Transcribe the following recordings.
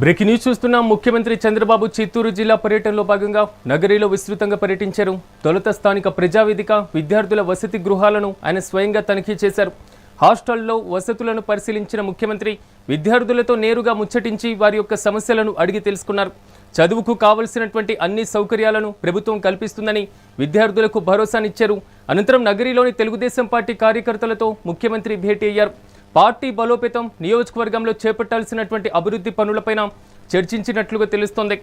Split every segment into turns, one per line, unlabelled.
Breaking news చూస్తున్నాం. ముఖ్యమంత్రి చంద్రబాబు చిత్తూరు జిల్లా పర్యటనలో భాగంగా నగరిలో విస్తృతంగా పర్యటించారు. తొలుత స్థానిక ప్రజావేదిక విద్యార్థుల వసతి గృహాలను ఆయన స్వయంగా తనిఖీ చేశారు. హాస్టల్లో వసతులను పరిశీలించిన ముఖ్యమంత్రి విద్యార్థులతో నేరుగా ముచ్చటించి వారి యొక్క సమస్యలను అడిగి తెలుసుకున్నారు. చదువుకు కావలసినటువంటి అన్ని సౌకర్యాలను ప్రభుత్వం కల్పిస్తుందని విద్యార్థులకు భరోసానిచ్చారు. అనంతరం నగరిలోని తెలుగుదేశం పార్టీ కార్యకర్తలతో ముఖ్యమంత్రి భేటీ అయ్యారు. పార్టీ బలోపేతం, నియోజకవర్గంలో చేపట్టాల్సినటువంటి అభివృద్ధి పనులపైన చర్చించినట్లుగా తెలుస్తోంది.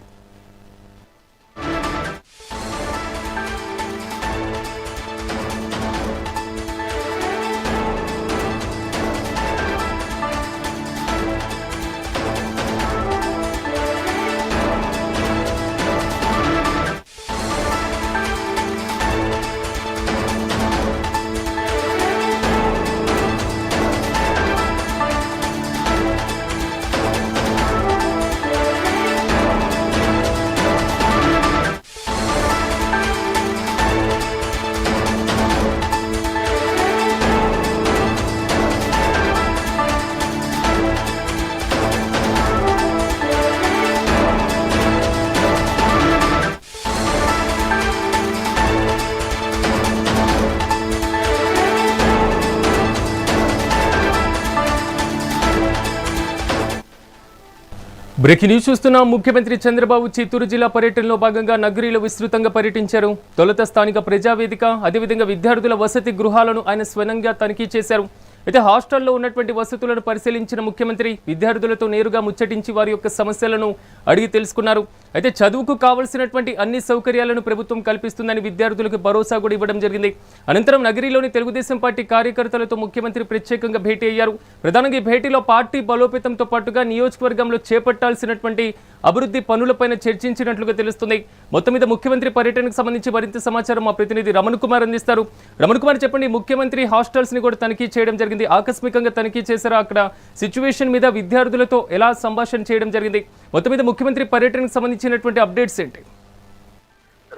బ్రేకింగ్ న్యూస్ చూస్తున్నాం. ముఖ్యమంత్రి చంద్రబాబు చిత్తూరు జిల్లా పర్యటనలో భాగంగా నగరిలో విస్తృతంగా పర్యటించారు. తొలుత స్థానిక ప్రజావేదిక అదేవిధంగా విద్యార్థుల వసతి గృహాలను ఆయన స్వయంగా తనిఖీ చేశారు. అయితే హాస్టల్లో ఉన్నటువంటి వసతులను పరిశీలించిన ముఖ్యమంత్రి విద్యార్థులతో నేరుగా ముచ్చటించి వారి యొక్క సమస్యలను అడిగి తెలుసుకున్నారు. అయితే చదువుకు కావలసినటువంటి అన్ని సౌకర్యాలను ప్రభుత్వం కల్పిస్తుందని విద్యార్థులకు భరోసా కూడా ఇవ్వడం జరిగింది. అనంతరం నగరిలోని తెలుగుదేశం పార్టీ కార్యకర్తలతో ముఖ్యమంత్రి ప్రత్యేకంగా భేటీ అయ్యారు. ప్రధానంగా ఈ భేటీలో పార్టీ బలోపేతంతో పాటుగా నియోజకవర్గంలో చేపట్టాల్సినటువంటి అభివృద్ధి పనులపైన చర్చించినట్లుగా తెలుస్తుంది. మొత్తం మీద ముఖ్యమంత్రి పర్యటనకు సంబంధించి మరింత సమాచారం మా ప్రతినిధి రమణ్ కుమార్ అందిస్తారు. రమణ్ కుమార్, చెప్పండి. ముఖ్యమంత్రి హాస్టల్స్ ని కూడా తనిఖీ చేయడం జరిగింది. ఆకస్మికంగా తనిఖీ చేశారు. అక్కడ సిచ్యువేషన్ మీద విద్యార్థులతో ఎలా సంభాషణ చేయడం జరిగింది? మొత్తం మీద ముఖ్యమంత్రి పర్యటనకు సంబంధించినటువంటి అప్డేట్స్ ఏంటి?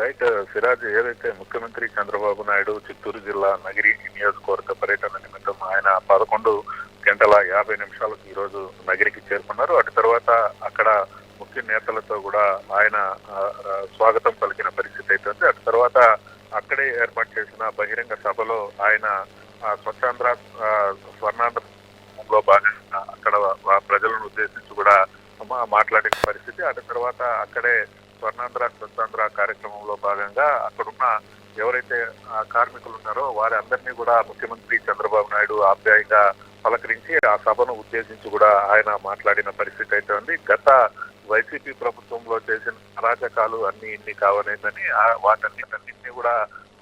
రైట్ సిరాజ్, ఏదైతే ముఖ్యమంత్రి చంద్రబాబు నాయుడు చిత్తూరు జిల్లా నగిరి నియోజకవర్గ పర్యటన నిమిత్తం ఆయన 11:50 ఈ రోజు నగిరికి చేరుకున్నారు. అటు తర్వాత అక్కడ ముఖ్య నేతలతో కూడా ఆయన స్వాగతం పలికిన పరిస్థితి అయితే అటు తర్వాత అక్కడే ఏర్పాటు చేసిన బహిరంగ సభలో ఆయన స్వచ్ఛాంధ్ర స్వర్ణాంధ్రలో భాగంగా అక్కడ ప్రజలను ఉద్దేశించి కూడా మాట్లాడిన పరిస్థితి. అటు తర్వాత అక్కడే స్వర్ణాంధ్ర స్వచ్ఛాంధ్ర కార్యక్రమంలో భాగంగా అక్కడున్న ఎవరైతే కార్మికులు ఉన్నారో వారి అందరినీ కూడా ముఖ్యమంత్రి చంద్రబాబు నాయుడు ఆప్యాయంగా పలకరించి ఆ సభను ఉద్దేశించి కూడా ఆయన మాట్లాడిన పరిస్థితి అయితే ఉంది. గత వైసీపీ ప్రభుత్వంలో చేసిన అరాచకాలు అన్ని ఇన్ని కావనేదని వాటన్నిటిని కూడా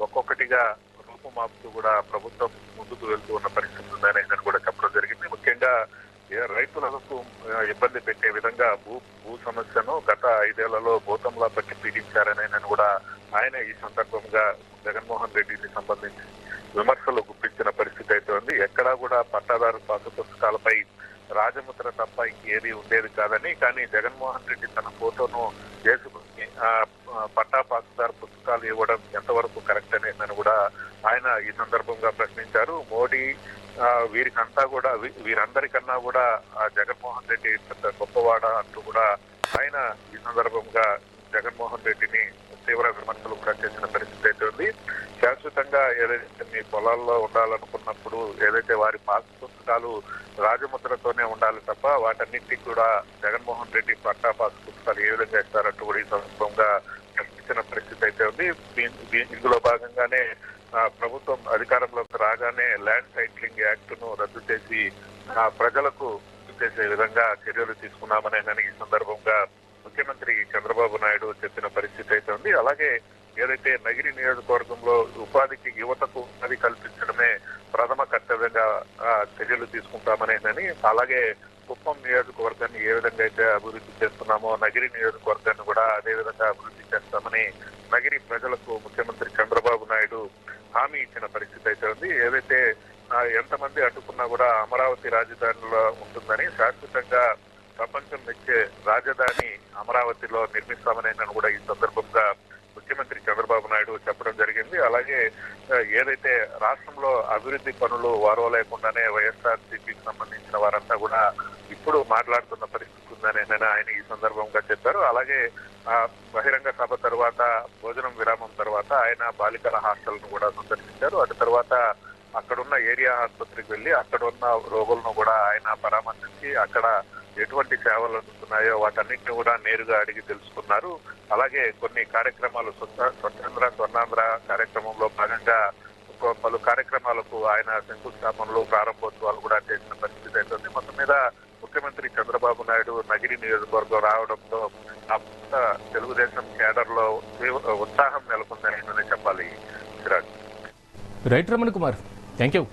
ఒక్కొక్కటిగా రూపుమాపుతూ కూడా ప్రభుత్వం ముందుకు వెళ్తూ ఉన్న పరిస్థితి ఉందని కూడా చెప్పడం జరిగింది. ముఖ్యంగా రైతులకు ఇబ్బంది పెట్టే విధంగా భూ సమస్యను గత 5 ఏళ్లలో భూతంలా పట్టి పీడించారని కూడా ఆయన ఈ సందర్భంగా జగన్మోహన్ రెడ్డికి సంబంధించి విమర్శలు గుప్పించిన పరిస్థితి అయితే ఉంది. ఎక్కడా కూడా పట్టాదారు పాసు పుస్తకాలపై రాజముద్ర తప్ప ఇంకేది ఉండేది కాదని, కానీ జగన్మోహన్ రెడ్డి తన ఫోటోను చేసుకుని పట్టా పాసుదారు పుస్తకాలు ఇవ్వడం ఎంతవరకు కరెక్ట్ అనేది కూడా ఆయన ఈ సందర్భంగా ప్రశ్నించారు. మోడీ వీరందరికన్నా కూడా జగన్మోహన్ రెడ్డి పెద్ద గొప్పవాడ అంటూ కూడా ఆయన ఈ సందర్భంగా జగన్మోహన్ రెడ్డిని తీవ్ర విమర్శలు కూడా చేసిన పరిస్థితి అయితే ఉంది. శాశ్వతంగా ఏదైతే మీ పొలాల్లో ఉండాలనుకున్నప్పుడు ఏదైతే వారి పాస్ పుస్తకాలు రాజముద్రతోనే ఉండాలి తప్ప వాటన్నిటికీ కూడా జగన్మోహన్ రెడ్డి పట్టా పాస్ పుస్తకాలు ఏ విధంగా ఇస్తారంటూ కూడా ఈ సందర్భంగా ప్రశ్నించిన పరిస్థితి అయితే ఉంది. ఇందులో భాగంగానే ప్రభుత్వం అధికారంలోకి రాగానే ల్యాండ్ టైటిలింగ్ యాక్ట్ ను రద్దు చేసి ప్రజలకు చేసే విధంగా చర్యలు తీసుకున్నామనే ఈ సందర్భంగా ముఖ్యమంత్రి చంద్రబాబు నాయుడు చెప్పిన పరిస్థితి అయితే ఉంది. అలాగే ఏదైతే నగిరి నియోజకవర్గంలో యువతకు ఉపాధి కల్పించడమే ప్రథమ కర్తవ్యంగా చర్యలు తీసుకుంటామనేనని, అలాగే కుప్పం నియోజకవర్గాన్ని ఏ విధంగా అయితే అభివృద్ధి చేస్తున్నామో నగిరి నియోజకవర్గాన్ని కూడా అదే విధంగా అభివృద్ధి చేస్తామని నగిరి ప్రజలకు ముఖ్యమంత్రి చంద్రబాబు నాయుడు హామీ ఇచ్చిన పరిస్థితి అయితే ఉంది. ఏదైతే ఎంతమంది అడ్డుకున్నా కూడా అమరావతి రాజధానిలో ఉంటుందని, శాశ్వతంగా ప్రపంచం మెచ్చే రాజధాని అమరావతిలో నిర్మిస్తామని కూడా ఈ సందర్భంగా ముఖ్యమంత్రి చంద్రబాబు నాయుడు చెప్పడం జరిగింది. అలాగే ఏదైతే రాష్ట్రంలో అభివృద్ధి పనులు వారో లేకుండానే వైఎస్ఆర్సీపీకి సంబంధించిన వారంతా కూడా ఇప్పుడు మాట్లాడుతున్న పరిస్థితి ఉందని ఆయన ఈ సందర్భంగా చెప్పారు. అలాగే బహిరంగ సభ తర్వాత భోజనం విరామం తర్వాత ఆయన బాలికల హాస్టల్ ను కూడా సందర్శించారు. అటు తర్వాత అక్కడున్న ఏరియా ఆసుపత్రికి వెళ్లి అక్కడ ఉన్న రోగులను కూడా ఆయన పరామర్శించి అక్కడ ఎటువంటి సేవలు అందుతున్నాయో వాటన్నిటిని కూడా నేరుగా అడిగి తెలుసుకున్నారు. అలాగే కొన్ని కార్యక్రమాలు స్వతంత్ర స్వర్ణాంధ్ర కార్యక్రమంలో భాగంగా పలు కార్యక్రమాలకు ఆయన శంకుస్థాపనలు ప్రారంభోత్సవాలు కూడా చేసిన పరిస్థితి అవుతుంది. మొత్తం మీద ముఖ్యమంత్రి చంద్రబాబు నాయుడు నగిరి నియోజకవర్గం రావడంతో తెలుగుదేశం కేడర్ లో ఉత్సాహం నెలకొందని చెప్పాలి. Siraj.
Right Ramana Kumar, thank you.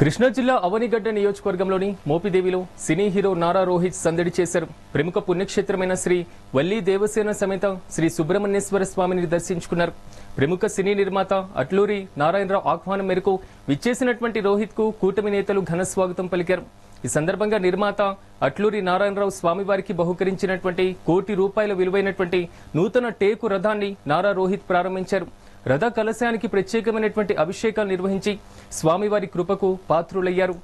Krishna జిల్లా అవనిగడ్డ నియోజకవర్గంలోని మోపిదేవిలో సినీ హీరో నారా రోహిత్ సందడి చేశారు. ప్రముఖ పుణ్యక్షేత్రమైన శ్రీ వల్లి దేవసేన సమేత శ్రీ సుబ్రహ్మణ్యేశ్వర స్వామిని దర్శించుకున్నారు. ప్రముఖ సినీ నిర్మాత అట్లూరి నారాయణరావు ఆహ్వానం మేరకు విచ్చేసినటువంటి రోహిత్ కు కూటమి నేతలు ఘన స్వాగతం పలికారు. ఈ సందర్భంగా నిర్మాత అట్లూరి నారాయణరావు స్వామివారికి బహుకరించినటువంటి ₹1,00,00,000 విలువైనటువంటి నూతన టేకు రథాన్ని నారా రోహిత్ ప్రారంభించారు. రథ కలశానికి ప్రత్యేకమైనటువంటి అభిషేకాలు నిర్వహించి స్వామివారి కృపకు పాత్రులయ్యారు.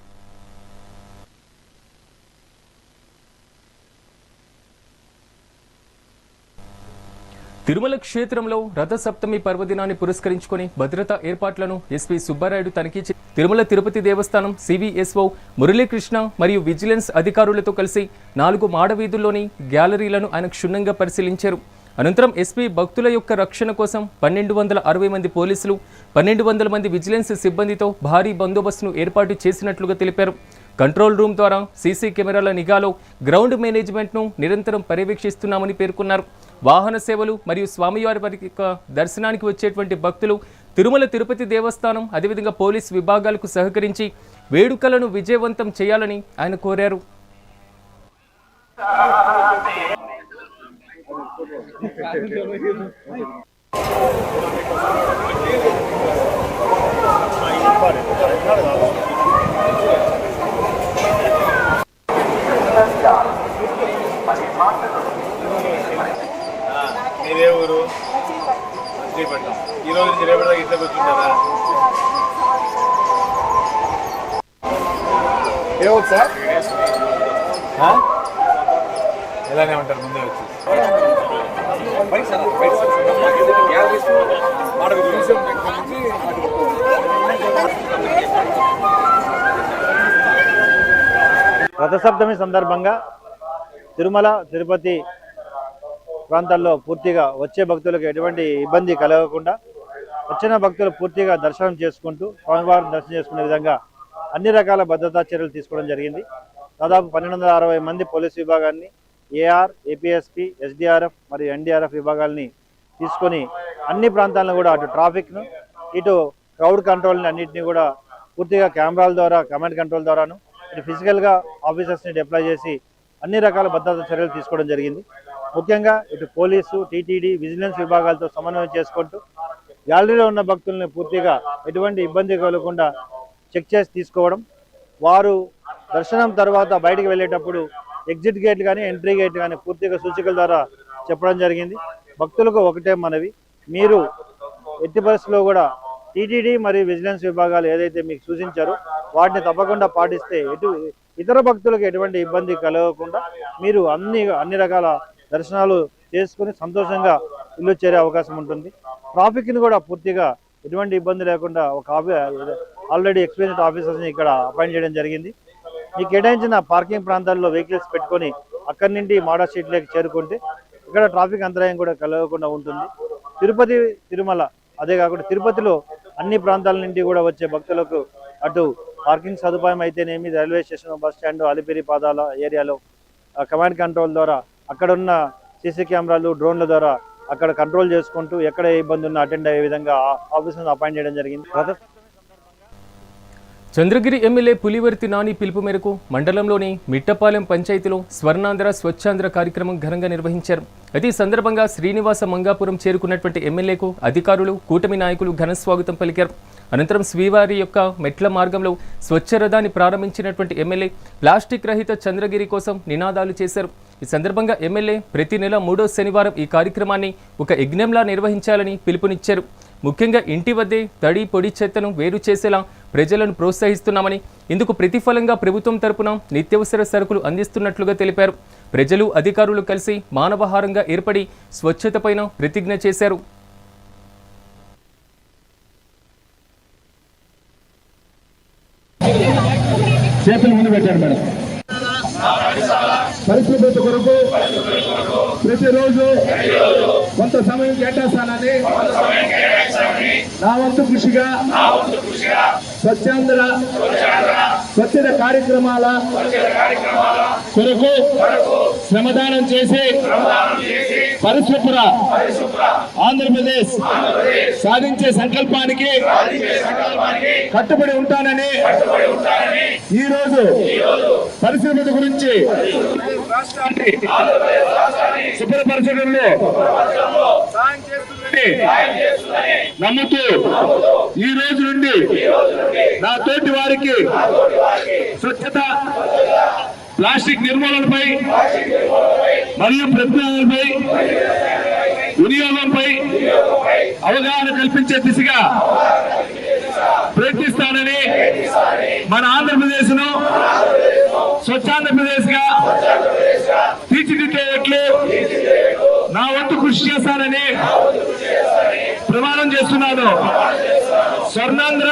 తిరుమల క్షేత్రంలో రథ సప్తమి పర్వదినాన్ని పురస్కరించుకుని భద్రతా ఏర్పాట్లను ఎస్పీ సుబ్బారాయుడు తనిఖీ చేశారు. తిరుమల తిరుపతి దేవస్థానం సివిఎస్ఓ మురళీకృష్ణ మరియు విజిలెన్స్ అధికారులతో కలిసి 4 మాడవీధుల్లోని గ్యాలరీలను ఆయన క్షుణ్ణంగా పరిశీలించారు. అనంతరం ఎస్పీ భక్తుల యొక్క రక్షణ కోసం 1,260 మంది పోలీసులు, 1,200 మంది విజిలెన్స్ సిబ్బందితో భారీ బందోబస్తును ఏర్పాటు చేసినట్లుగా తెలిపారు. కంట్రోల్ రూమ్ ద్వారా సీసీ కెమెరాల నిఘాలో గ్రౌండ్ మేనేజ్మెంట్ను నిరంతరం పర్యవేక్షిస్తున్నామని పేర్కొన్నారు. వాహన సేవలు మరియు స్వామివారి దర్శనానికి వచ్చేటువంటి భక్తులు తిరుమల తిరుపతి దేవస్థానం అదేవిధంగా పోలీస్ విభాగాలకు సహకరించి వేడుకలను విజయవంతం చేయాలని ఆయన కోరారు.
మీదే ఊరు? మచిలీపట్నం. ఈ రోజు నుంచి రేపటి దాకా ఇట్లా కూర్చుంటారా? ఏమవుతుంది సార్? ఇలానే ఉంటారు ముందే వచ్చి.
రథసప్తమి సందర్భంగా తిరుమల తిరుపతి ప్రాంతాల్లో పూర్తిగా వచ్చే భక్తులకు ఎటువంటి ఇబ్బంది కలగకుండా వచ్చిన భక్తులు పూర్తిగా దర్శనం చేసుకుంటూ స్వామివారిని దర్శనం చేసుకునే విధంగా అన్ని రకాల భద్రతా చర్యలు తీసుకోవడం జరిగింది. దాదాపు 1,260 మంది పోలీసు విభాగాన్ని, ఏఆర్, ఏపీఎస్పీ, ఎస్డీఆర్ఎఫ్ మరియు ఎన్డీఆర్ఎఫ్ విభాగాల్ని తీసుకొని అన్ని ప్రాంతాలను కూడా అటు ట్రాఫిక్ను ఇటు క్రౌడ్ కంట్రోల్ని అన్నింటినీ కూడా పూర్తిగా కెమెరాల ద్వారా కమాండ్ కంట్రోల్ ద్వారాను ఇటు ఫిజికల్గా ఆఫీసర్స్ని డిప్లాయ్ చేసి అన్ని రకాల భద్రతా చర్యలు తీసుకోవడం జరిగింది. ముఖ్యంగా ఇటు పోలీసు, టీటీడీ, విజిలెన్స్ విభాగాలతో సమన్వయం చేసుకుంటూ గ్యాలరీలో ఉన్న భక్తుల్ని పూర్తిగా ఎటువంటి ఇబ్బంది కలగకుండా చెక్ చేసి తీసుకోవడం, వారు దర్శనం తర్వాత బయటికి వెళ్ళేటప్పుడు ఎగ్జిట్ గేట్ కానీ ఎంట్రీ గేట్ కానీ పూర్తిగా సూచికల ద్వారా చెప్పడం జరిగింది. భక్తులకు ఒకటే మనవి, మీరు ఎట్టి పరిస్థితుల్లో కూడా టీటీడీ మరియు విజిలెన్స్ విభాగాలు ఏదైతే మీకు సూచించారో వాటిని తప్పకుండా పాటిస్తే ఇతర భక్తులకు ఎటువంటి ఇబ్బంది కలగకుండా మీరు అన్ని రకాల దర్శనాలు చేసుకుని సంతోషంగా ఇల్లు చేరే అవకాశం ఉంటుంది. ట్రాఫిక్ని కూడా పూర్తిగా ఎటువంటి ఇబ్బంది లేకుండా ఒక ఆల్రెడీ ఎక్స్పీరియన్స్డ్ ఆఫీసర్స్ని ఇక్కడ అపాయింట్ చేయడం జరిగింది. ఈ కేటాయించిన పార్కింగ్ ప్రాంతాల్లో వెహికల్స్ పెట్టుకొని అక్కడి నుండి మోడల్ స్ట్రీట్లోకి చేరుకుంటే ఇక్కడ ట్రాఫిక్ అంతరాయం కూడా కలగకుండా ఉంటుంది. తిరుపతి, తిరుమల అదే కాకుండా తిరుపతిలో అన్ని ప్రాంతాల నుండి కూడా వచ్చే భక్తులకు అటు పార్కింగ్ సదుపాయం అయితేనేమి, railway station, bus stand, Alipiri పాదాల ఏరియాలో కమాండ్ కంట్రోల్ ద్వారా అక్కడ ఉన్న సీసీ కెమెరాలు, డ్రోన్ల ద్వారా అక్కడ కంట్రోల్ చేసుకుంటూ ఎక్కడ ఇబ్బంది ఉన్నా అటెండ్ అయ్యే విధంగా ఆఫీసర్ని అపాయింట్ చేయడం జరిగింది.
చంద్రగిరి ఎమ్మెల్యే పులివర్తి నాని పిలుపు మేరకు మండలంలోని మిట్టపాలెం పంచాయతీలో స్వర్ణాంధ్ర స్వచ్ఛాంధ్ర కార్యక్రమం ఘనంగా నిర్వహించారు. అయితే ఈ సందర్భంగా శ్రీనివాస మంగాపురం చేరుకున్నటువంటి ఎమ్మెల్యేకు అధికారులు కూటమి నాయకులు ఘన స్వాగతం పలికారు. అనంతరం శ్రీవారి యొక్క మెట్ల మార్గంలో స్వచ్ఛ రథాన్ని ప్రారంభించినటువంటి ఎమ్మెల్యే ప్లాస్టిక్ రహిత చంద్రగిరి కోసం నినాదాలు చేశారు. ఈ సందర్భంగా ఎమ్మెల్యే ప్రతి నెల 3వ శనివారం ఈ కార్యక్రమాన్ని ఒక యజ్ఞంలా నిర్వహించాలని పిలుపునిచ్చారు. ముఖ్యంగా ఇంటి వద్దే తడి పొడి చెత్తను వేరు చేసేలా ప్రజలను ప్రోత్సహిస్తున్నామని, ఇందుకు ప్రతిఫలంగా ప్రభుత్వం తరపున నిత్యావసర సరుకులు అందిస్తున్నట్లుగా తెలిపారు. ప్రజలు అధికారులు కలిసి మానవహారంగా ఏర్పడి స్వచ్ఛతపైన ప్రతిజ్ఞ చేశారు.
చేతులు ముందు పెట్టారు మేడం. పరిశుభ్రత కొరకు ప్రతిరోజు కొంత సమయం కేటాయిస్తానని నా వంతు కృషిగా స్వచ్ఛత కార్యక్రమాల కొరకు శ్రమదానం చేసి పరిశుభ్ర ఆంధ్రప్రదేశ్ సాధించే సంకల్పానికి కట్టుబడి ఉంటానని ఈ రోజు పరిశుభ్రత గురించి రాష్ట్రాన్ని శుభ్రపరచడంలో సాయం చేస్తుందని నమ్ముతూ ఈ రోజు నుండి నా తోటి వారికి స్వచ్ఛత, ప్లాస్టిక్ నిర్మూలనపై మరియు ప్రతిజ్ఞలపై వినియోగంపై అవగాహన కల్పించే దిశగా ప్రయత్నిస్తానని, మన ఆంధ్రప్రదేశ్ ను స్వచ్ఛాంధ్రప్రదేశ్ గా తీర్చిదిద్దేట్లు నా వంతు కృషి చేస్తానని ప్రమాణం చేస్తున్నాను. స్వర్ణాంధ్ర.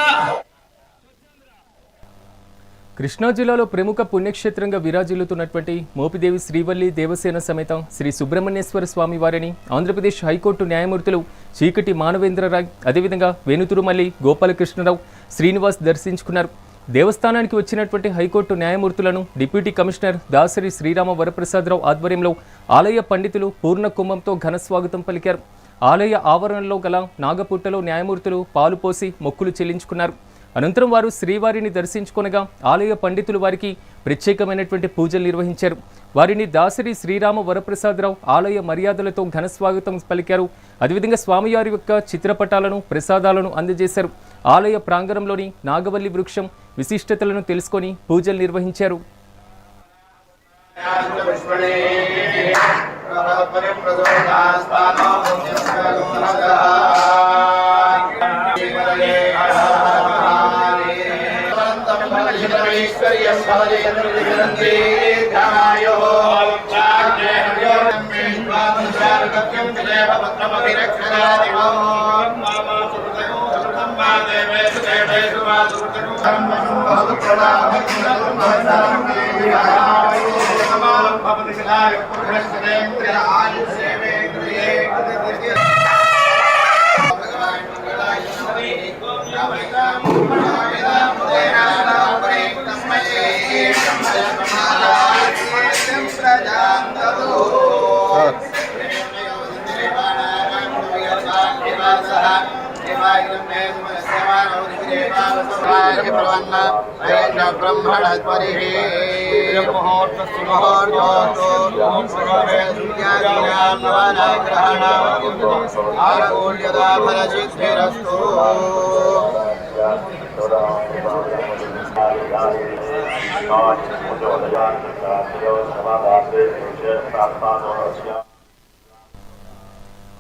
కృష్ణా జిల్లాలో ప్రముఖ పుణ్యక్షేత్రంగా విరాజిల్లుతున్నటువంటి మోపిదేవి శ్రీవల్లి దేవసేన సమేత శ్రీ సుబ్రహ్మణ్యేశ్వర స్వామి వారిని ఆంధ్రప్రదేశ్ హైకోర్టు న్యాయమూర్తులు చీకటి మానవేంద్రరాయ్, అదేవిధంగా వేణుతురుమల్లి గోపాలకృష్ణరావు, శ్రీనివాస్ దర్శించుకున్నారు. దేవస్థానానికి వచ్చినటువంటి హైకోర్టు న్యాయమూర్తులను డిప్యూటీ కమిషనర్ దాసరి శ్రీరామ వరప్రసాదరావు ఆధ్వర్యంలో ఆలయ పండితులు పూర్ణ కుంభంతో ఘన స్వాగతం పలికారు. ఆలయ ఆవరణలో గల నాగపుట్టలో న్యాయమూర్తులు పాలు పోసి మొక్కులు చెల్లించుకున్నారు. అనంతరం వారు శ్రీవారిని దర్శించుకొనగా ఆలయ పండితులు వారికి ప్రత్యేకమైనటువంటి పూజలు నిర్వహించారు. వారిని దాసరి శ్రీరామ వరప్రసాదరావు ఆలయ మర్యాదలతో ఘన స్వాగతం పలికారు. అదేవిధంగా స్వామివారి యొక్క చిత్రపటాలను, ప్రసాదాలను అందజేశారు. ఆలయ ప్రాంగణంలోని నాగవల్లి వృక్షం విశిష్టతలను తెలుసుకొని పూజలు నిర్వహించారు.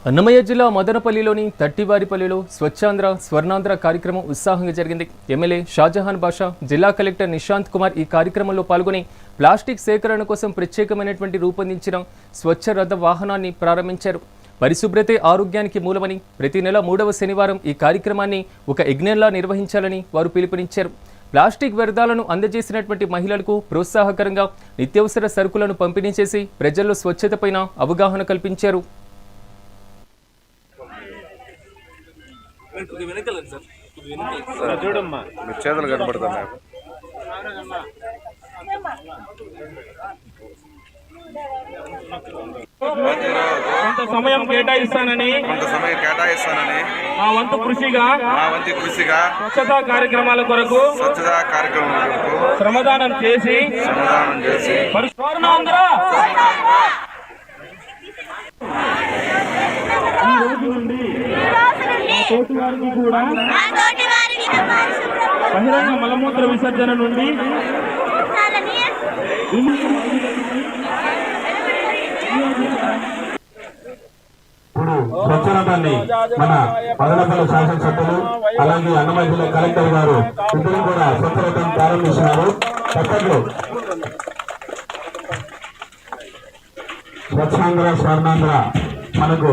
అన్నమయ్య జిల్లా మదనపల్లిలోని తట్టివారిపల్లిలో స్వచ్ఛాంధ్ర స్వర్ణాంధ్ర కార్యక్రమం ఉత్సాహంగా జరిగింది. ఎమ్మెల్యే షాజహాన్ బాషా, జిల్లా కలెక్టర్ నిశాంత్ కుమార్ ఈ కార్యక్రమంలో పాల్గొని ప్లాస్టిక్ సేకరణ కోసం ప్రత్యేకమైనటువంటి రూపొందించిన స్వచ్ఛ రథ వాహనాన్ని ప్రారంభించారు. పరిశుభ్రతే ఆరోగ్యానికి మూలమని, ప్రతి నెల 3వ శనివారం ఈ కార్యక్రమాన్ని ఒక యజ్ఞంలా నిర్వహించాలని వారు పిలుపునిచ్చారు. ప్లాస్టిక్ వ్యర్థాలను అందజేసినటువంటి మహిళలకు ప్రోత్సాహకరంగా నిత్యావసర సరుకులను పంపిణీ చేసి ప్రజల్లో స్వచ్ఛతపైన అవగాహన కల్పించారు.
చూడమ్మా చేతులు కనబడుతున్నాయి.
కొంత సమయం కేటాయిస్తానని మా వంతు కృషిగా స్వచ్ఛతా కార్యక్రమాల కొరకు శ్రమదానం చేసి ఈ రోజు నుండి తోటి వారికి కూడా బహిరంగ మలమూత్ర విసర్జన నుండి
ఇప్పుడు స్వచ్ఛతని మన పదనపల్లి శాసనసభ్యులు అలాగే అన్నమయ్య జిల్లా కలెక్టర్ గారు ఇద్దరు కూడా స్వచ్ఛతను ప్రారంభించినారు. తప్పట్లు స్వచ్ఛాంధ్ర స్వర్ణాంధ్ర మనకు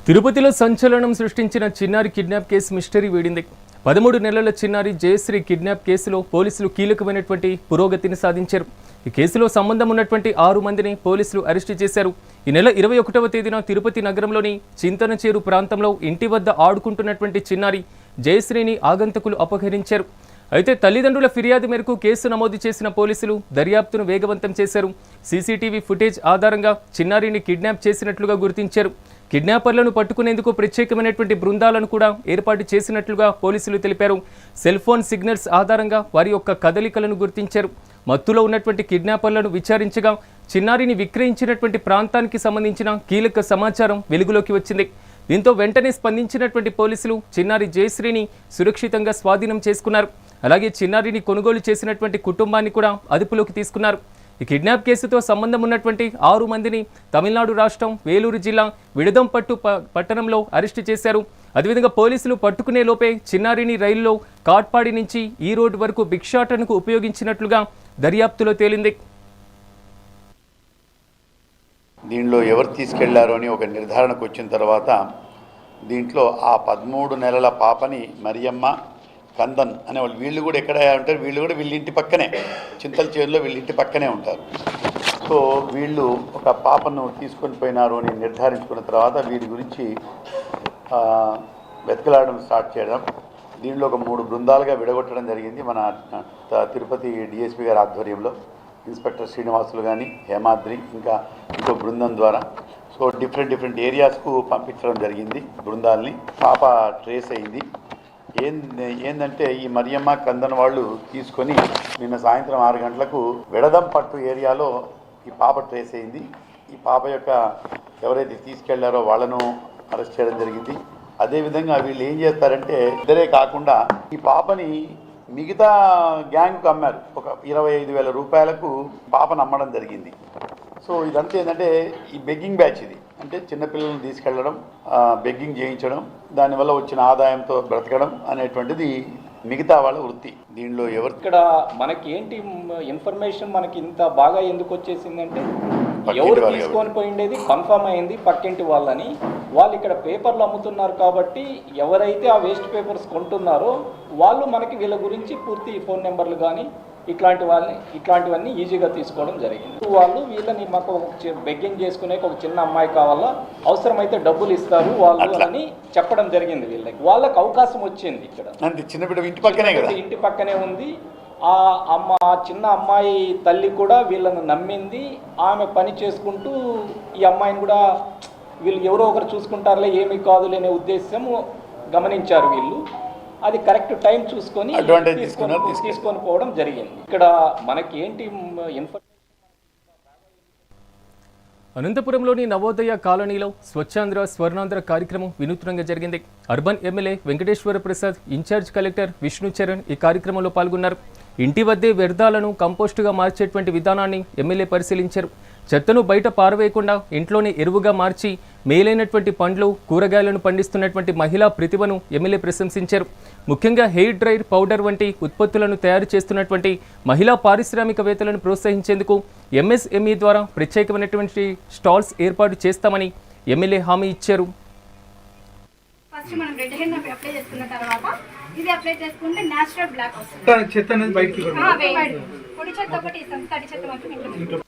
తిరుపతిలో సంచలనం సృష్టించిన చిన్నారి కిడ్నాప్ కేసు మిస్టరీ వీడింది. 13 నెలల చిన్నారి జయశ్రీ కిడ్నాప్ కేసులో పోలీసులు కీలకమైనటువంటి పురోగతిని సాధించారు. ఈ కేసులో సంబంధం ఉన్నటువంటి 6 మందిని పోలీసులు అరెస్టు చేశారు. ఈ నెల 21వ తేదీన తిరుపతి నగరంలోని చింతనచేరు ప్రాంతంలో ఇంటి వద్ద ఆడుకుంటున్నటువంటి చిన్నారి జయశ్రీని ఆగంతకులు అపహరించారు. అయితే తల్లిదండ్రుల ఫిర్యాదు మేరకు కేసు నమోదు చేసిన పోలీసులు దర్యాప్తును వేగవంతం చేశారు. సీసీటీవీ ఫుటేజ్ ఆధారంగా చిన్నారిని కిడ్నాప్ చేసినట్లుగా గుర్తించారు. కిడ్నాపర్లను పట్టుకునేందుకు ప్రత్యేకమైనటువంటి బృందాలను కూడా ఏర్పాటు చేసినట్లుగా పోలీసులు తెలిపారు. సెల్ ఫోన్ సిగ్నల్స్ ఆధారంగా వారి యొక్క కదలికలను గుర్తించారు. మత్తులో ఉన్నటువంటి కిడ్నాపర్లను విచారించగా చిన్నారిని విక్రయించినటువంటి ప్రాంతానికి సంబంధించిన కీలక సమాచారం వెలుగులోకి వచ్చింది. దీంతో వెంటనే స్పందించినటువంటి పోలీసులు చిన్నారి జయశ్రీని సురక్షితంగా స్వాధీనం చేసుకున్నారు. అలాగే చిన్నారిని కొనుగోలు చేసినటువంటి కుటుంబాన్ని కూడా అదుపులోకి తీసుకున్నారు. ఈ కిడ్నాప్ కేసుతో సంబంధం ఉన్నటువంటి 6 మందిని తమిళనాడు రాష్ట్రం వేలూరు జిల్లా విడదంపట్టు పట్టణంలో అరెస్టు చేశారు. అదేవిధంగా పోలీసులు పట్టుకునే లోపే చిన్నారిని రైల్లో కాట్పాడి నుంచి ఈ రోడ్డు వరకు భిక్షాటనకు ఉపయోగించినట్లుగా దర్యాప్తులో తేలింది.
దీనిలో ఎవరు తీసుకెళ్లారు అని ఒక నిర్ధారణకు వచ్చిన తర్వాత దీంట్లో ఆ 13 నెలల పాపని మరియమ్మ కందన్ అనే వాళ్ళు వీళ్ళు కూడా ఎక్కడ ఉంటారు, వీళ్ళు కూడా వీళ్ళ ఇంటి పక్కనే చింతల చేరులో వీళ్ళ ఇంటి పక్కనే ఉంటారు. సో వీళ్ళు ఒక పాపను తీసుకొని పోయినారు అని నిర్ధారించుకున్న తర్వాత వీరి గురించి వెతకలాడడం స్టార్ట్ చేయడం. దీనిలో ఒక 3 బృందాలుగా విడగొట్టడం జరిగింది మన తిరుపతి డిఎస్పీ గారి ఆధ్వర్యంలో. ఇన్స్పెక్టర్ శ్రీనివాసులు కానీ హేమాద్రి ఇంకా ఇంకో బృందం ద్వారా సో డిఫరెంట్ ఏరియాస్కు పంపించడం జరిగింది బృందాల్ని. పాప ట్రేస్ అయింది. ఏందంటే ఈ మరియమ్మ కందన్ వాళ్ళు తీసుకొని నిన్న సాయంత్రం 6 గంటలకు విడదంపట్టు ఏరియాలో ఈ పాప ట్రేస్ అయింది. ఈ పాప యొక్క ఎవరైతే తీసుకెళ్లారో వాళ్ళను అరెస్ట్ చేయడం జరిగింది. అదేవిధంగా వీళ్ళు ఏం చేస్తారంటే ఇద్దరే కాకుండా ఈ పాపని మిగతా గ్యాంగ్కు అమ్మారు. ఒక 25,000 రూపాయలకు పాపను అమ్మడం జరిగింది. సో ఇదంతా ఏంటంటే ఈ బెగ్గింగ్ బ్యాచ్ ఇది. అంటే చిన్నపిల్లలను తీసుకెళ్లడం, బెగ్గింగ్ చేయించడం, దానివల్ల వచ్చిన ఆదాయంతో బ్రతకడం అనేటువంటిది మిగతా వాళ్ళ వృత్తి. దీనిలో ఎవరు
ఇక్కడ మనకి ఏంటి ఇన్ఫర్మేషన్ మనకి ఇంత బాగా ఎందుకు వచ్చేసిందంటే ఎవరు తీసుకొని పోయిండేది కన్ఫర్మ్ అయింది పక్కింటి వాళ్ళని. వాళ్ళు ఇక్కడ పేపర్లు అమ్ముతున్నారు కాబట్టి ఎవరైతే ఆ వేస్ట్ పేపర్స్ కొంటున్నారో వాళ్ళు మనకి వీళ్ళ గురించి పూర్తి ఫోన్ నెంబర్లు కానీ ఇట్లాంటివన్నీ ఈజీగా తీసుకోవడం జరిగింది. వాళ్ళు వీళ్ళని మాకు బెగ్గింగ్ చేసుకునే ఒక చిన్న అమ్మాయి కావాలా, అవసరమైతే డబ్బులు ఇస్తారు వాళ్ళు అని చెప్పడం జరిగింది. వాళ్ళకి అవకాశం వచ్చింది. ఇక్కడ ఇంటి పక్కనే ఉంది. ఆ చిన్న అమ్మాయి తల్లి కూడా వీళ్ళను నమ్మింది. ఆమె పని చేసుకుంటూ ఈ అమ్మాయిని కూడా వీళ్ళు ఎవరో ఒకరు చూసుకుంటారులే ఏమీ కాదులేనే ఉద్దేశం గమనించారు వీళ్ళు. అది కరెక్ట్ టైం చూసుకొని తీసుకొని పోవడం జరిగింది. ఇక్కడ మనకి ఏంటి
అనంతపురంలోని నవోదయ కాలనీలో స్వచ్ఛాంధ్ర స్వర్ణాంధ్ర కార్యక్రమం వినూత్నంగా జరిగింది. Urban MLA Venkateswara Prasad, incharge collector Vishnu Charan ఈ కార్యక్రమంలో పాల్గొన్నారు. ఇంటి వద్దే వ్యర్థాలను కంపోస్టుగా మార్చేటువంటి విధానాన్ని ఎమ్మెల్యే పరిశీలించారు. చెత్తను బయట పారవేయకుండా ఇంట్లోనే ఎరువుగా మార్చి మేలైనటువంటి పండ్లు, కూరగాయలను పండిస్తున్నటువంటి మహిళా ప్రతిభను ఎమ్మెల్యే ప్రశంసించారు. ముఖ్యంగా హెయిర్ డ్రైర్, పౌడర్ వంటి ఉత్పత్తులను తయారు చేస్తున్నటువంటి మహిళా పారిశ్రామికవేత్తలను ప్రోత్సహించేందుకు ఎంఎస్ఎంఈ ద్వారా ప్రత్యేకమైనటువంటి స్టాల్స్ ఏర్పాటు చేస్తామని ఎమ్మెల్యే హామీ ఇచ్చారు.
ఫస్ట్ మనం రెడ్ హెయిర్ అప్లై చేసుకున్న తర్వాత ఇది అప్లై చేసుకుంటే నేచురల్ బ్లాక్ వస్తుంది.
చెత్త అనేది బయటికి
పొడి చెత్త ఒకటి ఇస్తాం, తడి చెత్త మాత్రం ఇంట్లో.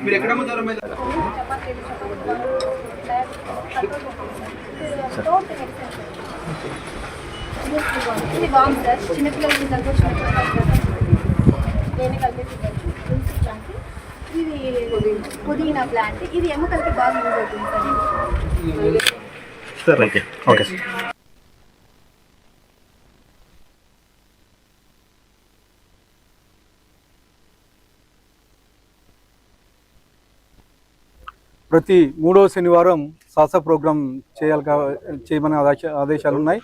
మీరు ఎక్కడ అమ్ముతారో
ఇది బాగుంది సార్. చిన్నపిల్లలకి సంతోషం నేను కలిపేసి ఇది పుదీనా ప్లాంట్, ఇది ఎముకలకి బాగా యూజ్ అవుతుంది సార్.
ఓకే.
ప్రతి 3వ శనివారం సాసా ప్రోగ్రాం చేయమని ఆదేశాలు ఉన్నాయి.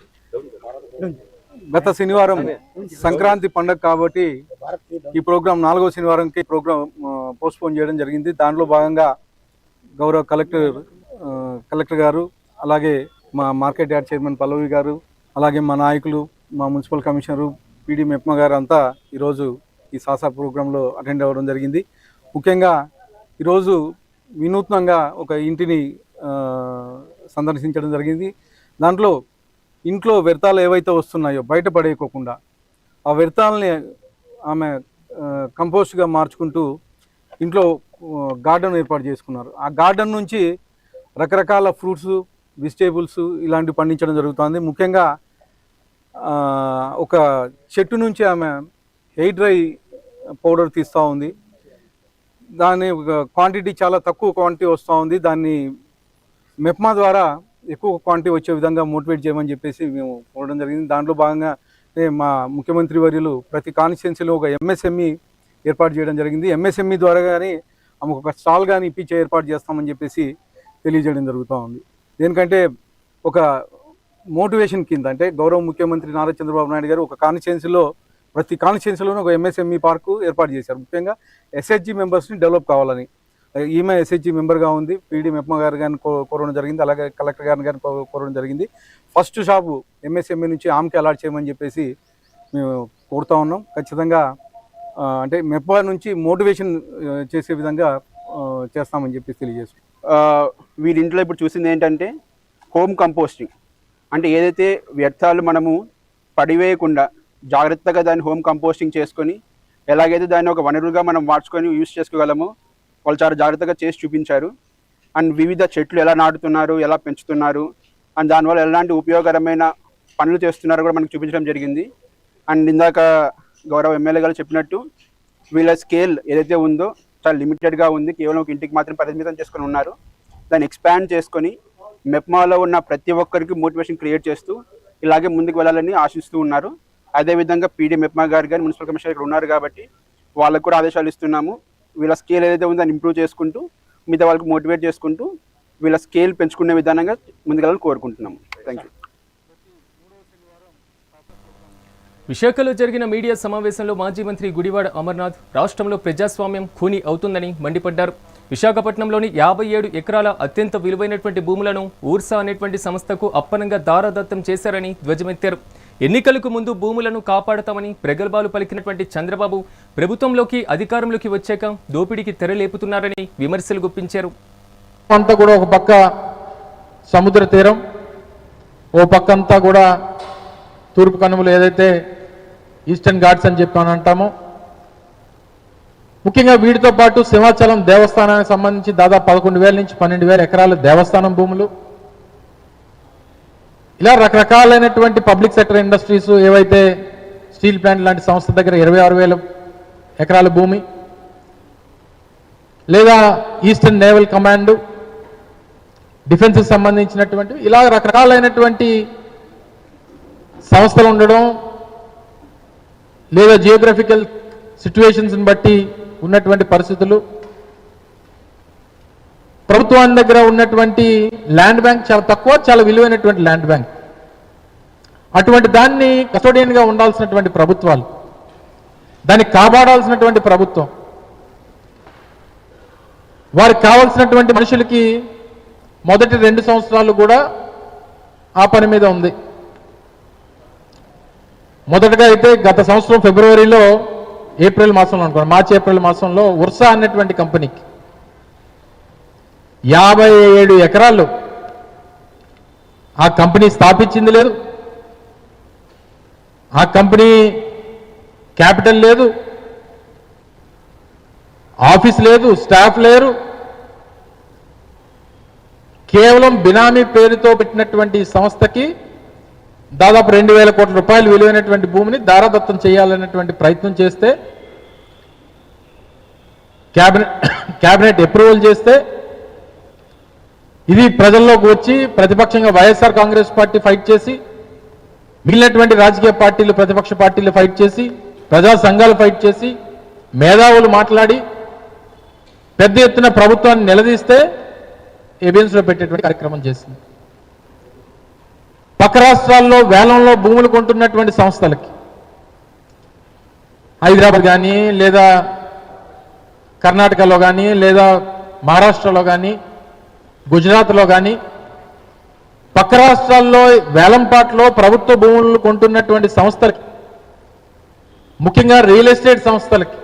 గత శనివారం సంక్రాంతి పండుగ కాబట్టి ఈ ప్రోగ్రాం 4వ శనివారంకి ప్రోగ్రాం పోస్ట్పోన్ చేయడం జరిగింది. దానిలో భాగంగా గౌరవ కలెక్టర్ గారు, అలాగే మా మార్కెట్ యార్డ్ చైర్మన్ పల్లవి గారు, అలాగే మా నాయకులు, మా మున్సిపల్ కమిషనరు పిడి మెప్మ గారు అంతా ఈరోజు ఈ సాసా ప్రోగ్రాంలో అటెండ్ అవ్వడం జరిగింది. ముఖ్యంగా ఈరోజు వినూత్నంగా ఒక ఇంటిని సందర్శించడం జరిగింది. దాంట్లో ఇంట్లో వ్యర్థాలు ఏవైతే వస్తున్నాయో బయట పడేయకోకుండా ఆ వ్యర్థాలని ఆమె కంపోస్ట్గా మార్చుకుంటూ ఇంట్లో గార్డెన్ ఏర్పాటు చేసుకున్నారు. ఆ గార్డెన్ నుంచి రకరకాల ఫ్రూట్స్, వెజిటేబుల్స్ ఇలాంటివి పండించడం జరుగుతుంది. ముఖ్యంగా ఒక చెట్టు నుంచి ఆమె హెయిర్ డ్రై పౌడర్ తీస్తూ ఉంది. దాని క్వాంటిటీ చాలా తక్కువ క్వాంటిటీ వస్తూ ఉంది. దాన్ని మెప్మా ద్వారా ఎక్కువ క్వాంటిటీ వచ్చే విధంగా మోటివేట్ చేయమని చెప్పేసి మేము కోరడం జరిగింది. దాంట్లో భాగంగా మా ముఖ్యమంత్రి వర్యులు ప్రతి కాన్స్టిట్యున్సీలో ఒక ఎంఎస్ఎంఈ ఏర్పాటు చేయడం జరిగింది. ఎంఎస్ఎంఈ ద్వారా కానీ ఆమెకు ఒక స్టాల్ కానీ ఇప్పించే ఏర్పాటు చేస్తామని చెప్పేసి తెలియజేయడం జరుగుతూ ఉంది. దేనికంటే ఒక మోటివేషన్ కింద, అంటే గౌరవ ముఖ్యమంత్రి నారా చంద్రబాబు నాయుడు గారు ఒక కాన్స్టిట్యున్సీలో ప్రతి కాన్స్టిట్యున్సీలోనూ ఒక ఎంఎస్ఎంఈ పార్కు ఏర్పాటు చేశారు. ముఖ్యంగా ఎస్హెచ్జి మెంబర్స్ని డెవలప్ కావాలని. ఈమె ఎస్హెచ్జి మెంబర్గా ఉంది. పిడి మెప్మ గారు కానీ కోరడం జరిగింది, అలాగే కలెక్టర్ గారిని కానీ కోరడం జరిగింది. ఫస్ట్ షాపు ఎంఎస్ఎంఈ నుంచి ఆమెకి అలాట్ చేయమని చెప్పేసి మేము కోరుతా ఉన్నాం. ఖచ్చితంగా అంటే మెప్మ నుంచి మోటివేషన్ చేసే విధంగా చేస్తామని చెప్పేసి తెలియజేస్తాం.
వీరింట్లో ఇప్పుడు చూసింది ఏంటంటే హోమ్ కంపోస్టింగ్, అంటే ఏదైతే వ్యర్థాలు మనము పడివేయకుండా జాగ్రత్తగా దాన్ని హోమ్ కంపోస్టింగ్ చేసుకొని ఎలాగైతే దాన్ని ఒక వనరుగా మనం మార్చుకొని యూజ్ చేసుకోగలమో వాళ్ళు చాలా జాగ్రత్తగా చేసి చూపించారు. అండ్ వివిధ చెట్లు ఎలా నాటుతున్నారు, ఎలా పెంచుతున్నారు, అండ్ దానివల్ల ఎలాంటి ఉపయోగకరమైన పనులు చేస్తున్నారో కూడా మనకు చూపించడం జరిగింది. అండ్ ఇందాక గౌరవ ఎమ్మెల్యే గారు చెప్పినట్టు వీళ్ళ స్కేల్ ఏదైతే ఉందో చాలా లిమిటెడ్గా ఉంది. కేవలం ఒక ఇంటికి మాత్రం పరిమితం చేసుకొని ఉన్నారు. దాన్ని ఎక్స్పాండ్ చేసుకొని మెప్మాలో ఉన్న ప్రతి ఒక్కరికి మోటివేషన్ క్రియేట్ చేస్తూ ఇలాగే ముందుకు వెళ్ళాలని ఆశిస్తూ ఉన్నారు. అదేవిధంగా పీడీ మెప్మా గారు కానీ మున్సిపల్ కమిషనర్ ఇక్కడ ఉన్నారు కాబట్టి వాళ్ళకు కూడా ఆదేశాలు ఇస్తున్నాము. వీళ్ళ స్కేల్ ఏదైతే ఉందో దాన్ని ఇంప్రూవ్ చేసుకుంటూ మిగతా వాళ్ళకి మోటివేట్ చేసుకుంటూ వీళ్ళ స్కేల్ పెంచుకునే విధానంగా ముందుకెళ్ళాలని కోరుకుంటున్నాము. Thank you.
విశాఖలో జరిగిన మీడియా సమావేశంలో మాజీ మంత్రి గుడివాడ అమర్నాథ్ రాష్ట్రంలో ప్రజాస్వామ్యం ఖూనీ అవుతుందని మండిపడ్డారు. విశాఖపట్నంలోని 57 ఎకరాల అత్యంత విలువైనటువంటి భూములను ఊర్సా అనేటువంటి సంస్థకు అప్పనంగా దారాదత్తం చేశారని ధ్వజమెత్తారు. ఎన్నికలకు ముందు భూములను కాపాడతామని ప్రగల్భాలు పలికినటువంటి చంద్రబాబు ప్రభుత్వంలోకి అధికారంలోకి వచ్చాక దోపిడీకి తెరలేపుతున్నారని విమర్శలు గుప్పించారు.
అంతా కూడా ఒక పక్క సముద్ర తీరం, ఓ పక్కంతా కూడా తూర్పు కనుమలు ఏదైతే ఈస్టర్న్ ఘాట్స్ అని చెప్పి అంటామో, ముఖ్యంగా వీటితో పాటు సింహాచలం దేవస్థానానికి సంబంధించి దాదాపు 11,000 నుంచి 12,000 ఎకరాల దేవస్థానం భూములు, ఇలా రకరకాలైనటువంటి పబ్లిక్ సెక్టర్ ఇండస్ట్రీస్ ఏవైతే స్టీల్ ప్లాంట్ లాంటి సంస్థ దగ్గర 26,000 ఎకరాల భూమి, లేదా ఈస్టర్న్ నేవల్ కమాండ్ డిఫెన్స్కి సంబంధించినటువంటి ఇలా రకరకాలైనటువంటి సంస్థలు ఉండడం, లేదా జియోగ్రఫికల్ సిచ్యువేషన్స్ని బట్టి ఉన్నటువంటి పరిస్థితులు, ప్రభుత్వాన్ని దగ్గర ఉన్నటువంటి ల్యాండ్ బ్యాంక్ చాలా తక్కువ, చాలా విలువైనటువంటి ల్యాండ్ బ్యాంక్. అటువంటి దాన్ని కస్టోడియన్గా ఉండాల్సినటువంటి ప్రభుత్వాలు, దాన్ని కాపాడాల్సినటువంటి ప్రభుత్వం, వారికి కావాల్సినటువంటి మనుషులకి మొదటి 2 సంవత్సరాలు కూడా ఆ పని మీద ఉంది. మొదటగా అయితే గత సంవత్సరం ఫిబ్రవరిలో ఏప్రిల్ మాసంలో అనుకోండి, మార్చి ఏప్రిల్ మాసంలో ఉర్సా అనేటువంటి కంపెనీకి 57 ఎకరాలు ఆ కంపెనీ స్థాపించింది లేదు, ఆ కంపెనీ క్యాపిటల్ లేదు, ఆఫీస్ లేదు, స్టాఫ్ లేరు, కేవలం బినామీ పేరుతో పెట్టినటువంటి సంస్థకి దాదాపు 2,000 కోట్ల రూపాయలు విలువైనటువంటి భూమిని దారాదత్తం చేయాలనేటువంటి ప్రయత్నం చేస్తే క్యాబినెట్ అప్రూవల్ చేస్తే ఇది ప్రజల్లోకి వచ్చి ప్రతిపక్షంగా వైఎస్ఆర్ కాంగ్రెస్ పార్టీ ఫైట్ చేసి, మిగిలినటువంటి రాజకీయ పార్టీలు ప్రతిపక్ష పార్టీలు ఫైట్ చేసి, ప్రజా సంఘాలు ఫైట్ చేసి, మేధావులు మాట్లాడి పెద్ద ఎత్తున ప్రభుత్వాన్ని నిలదీస్తే ఎబియన్స్లో పెట్టేటువంటి కార్యక్రమం చేసింది. పక్క రాష్ట్రాల్లో వేలంలో భూములు కొంటున్నటువంటి సంస్థలకి, హైదరాబాద్ కానీ లేదా కర్ణాటకలో కానీ లేదా మహారాష్ట్రలో కానీ గుజరాత్లో కానీ పక్క రాష్ట్రాల్లో వేలంపాట్లో ప్రభుత్వ భూములు కొంటున్నటువంటి సంస్థలకి, ముఖ్యంగా రియల్ ఎస్టేట్ సంస్థలకి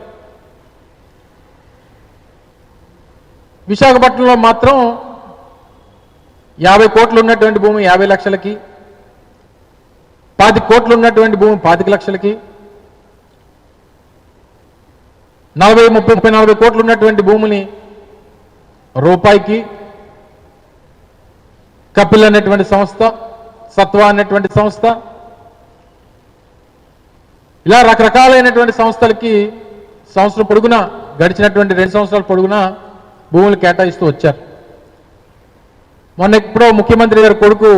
విశాఖపట్నంలో మాత్రం 50 కోట్లు ఉన్నటువంటి భూమి 50 లక్షలకి, 10 కోట్లు ఉన్నటువంటి భూమి 25 లక్షలకి, 40 కోట్లు ఉన్నటువంటి భూమిని రూపాయికి, కపిల్ అనేటువంటి సంస్థ, సత్వా అనేటువంటి సంస్థ, ఇలా రకరకాలైనటువంటి సంస్థలకి సంవత్సరం పొడుగునా, గడిచినటువంటి 2 సంవత్సరాల పొడుగునా భూములు కేటాయిస్తూ వచ్చారు. మొన్న ఎప్పుడో ముఖ్యమంత్రి గారి కొడుకు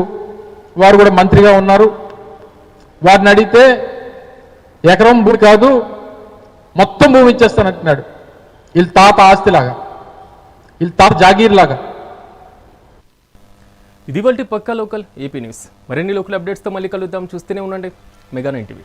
వారు కూడా మంత్రిగా ఉన్నారు. వారిని అడిగితే ఎకరం భూమి కాదు మొత్తం భూమి ఇచ్చేస్తానంటున్నాడు. వీళ్ళ తాత ఆస్తిలాగా, వీళ్ళ తాత జాగీర్ లాగా.
ఇది వాళ్ళ పక్కా లోకల్ ఏపీ న్యూస్. మరిన్ని లోకల్ అప్డేట్స్తో మళ్ళీ కలుద్దాం. చూస్తూనే ఉండండి మెగా 9 టీవీ.